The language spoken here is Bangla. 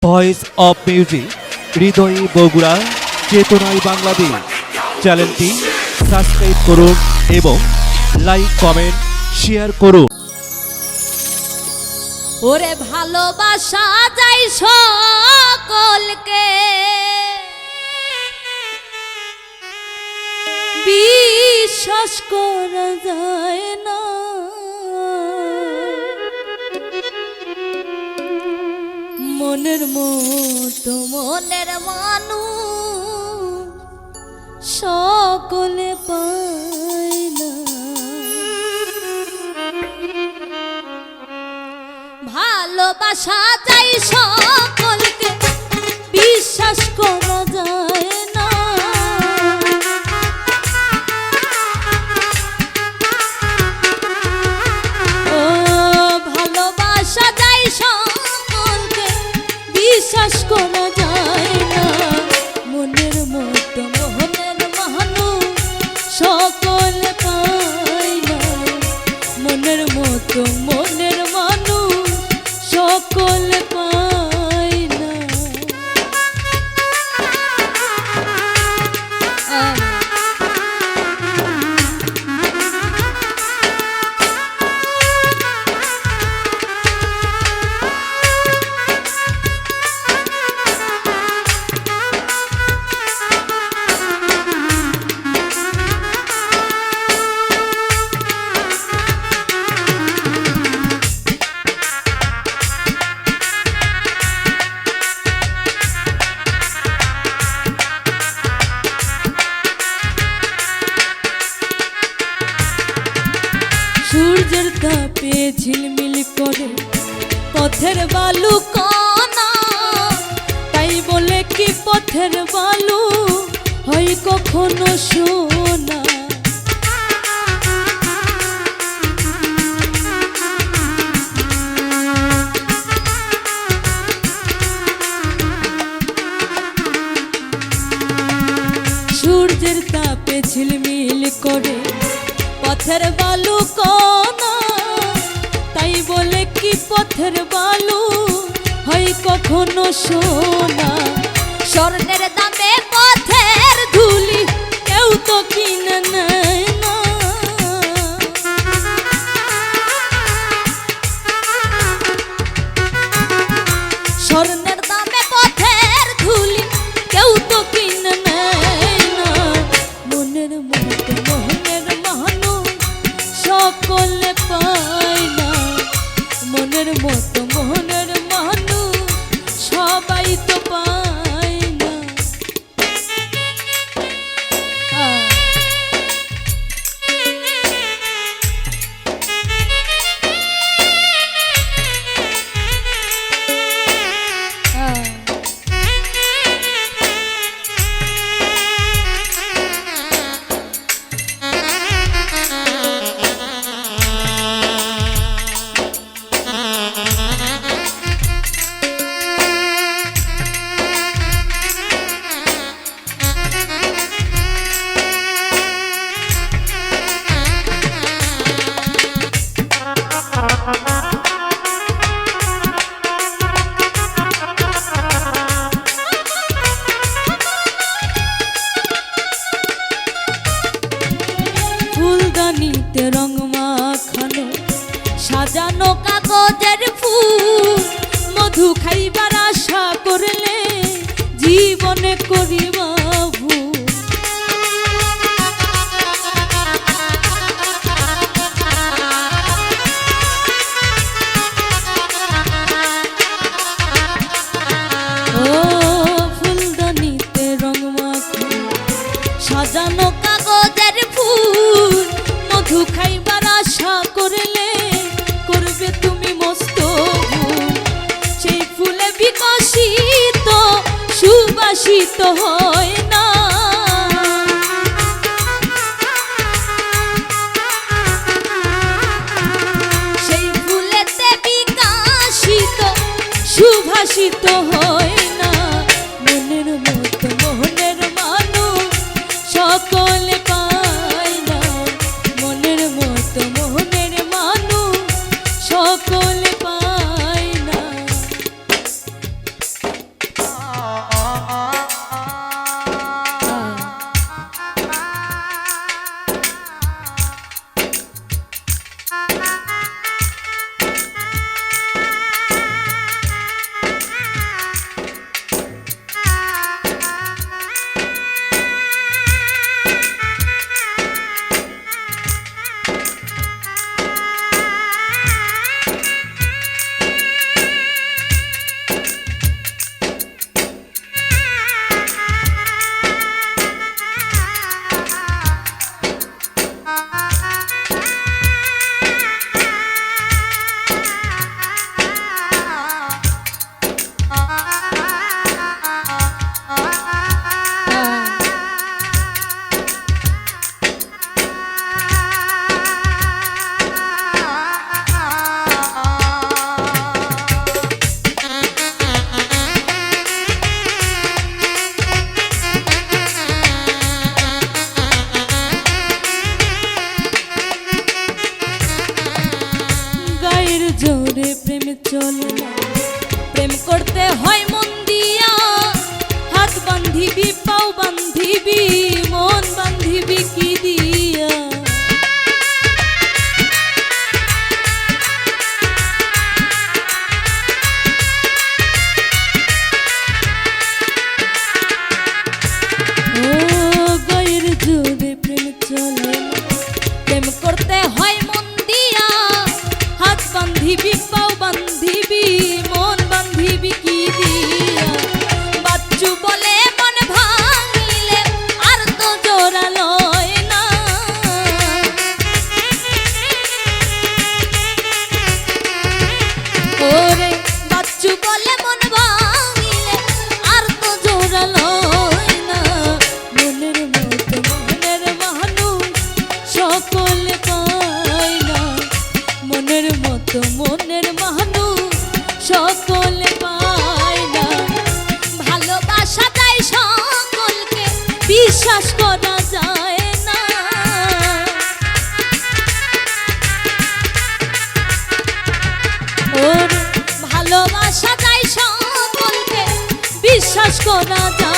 ভয়েস অফ মিউজিক হৃদয়ে বগুড়া চেতনায় বাংলাদেশ চ্যানেলটি সাবস্ক্রাইব করুন এবং লাইক কমেন্ট শেয়ার করুন। ওরে ভালোবাসা যায় সকলকে, বিশ্বাস করা যায় না। মনের মতো মনের মানুষ সকলে পায় না। ভালোবাসা যায় সকলকে, বিশ্বাস করা যায় না। ও ভালোবাসা যায় সকলকে, বিশ্বাস করা যায় না। মনের মতো মনের মানুষ সকলে পায় না। মনের মতো মনের মানুষ সকলে পায় না। সূর্যের তাপে ঝিলমিল করে পথের বালু কণা, তাই বলে কি পথের বালু হয় কখনো সোনা। সূর্যের তাপে ঝিলমিল করে পথের বালু কণা, তাই বলে কি পথের বালু হয় কখনো সোনা। স্বর্ণের দামে পথের ধুলি কেউ তো কিনে নেয় না। স্বর্ণের দামে পথের ধুলি কেউ তো কিনে নেয় না। মনের মতো মনের মানুষ সকলে পায় না। মনের মতো মনের মানুষ সবাই তো পায় না। ফুলদানিতে রং মাখানো সাজানো কাগজের ফুল, মধু খাইবার আশা করলে জীবনে করিবা ভুল। ও ফুলদানিতে রং মাখানো সাজানো কাগজের ফুল, মধু খাইবার আশা করলে করবে তুমি মস্ত ভুল। সেই ফুলে বিকশিত সুবাসিত হয় না। সেই ফুলেতে বিকশিত সুভাষিত হয় না। মনের মতো মনের মানুষ সকলে পায় না। মনের মতো মনের মানুষ সকলে পায় না। করা যায়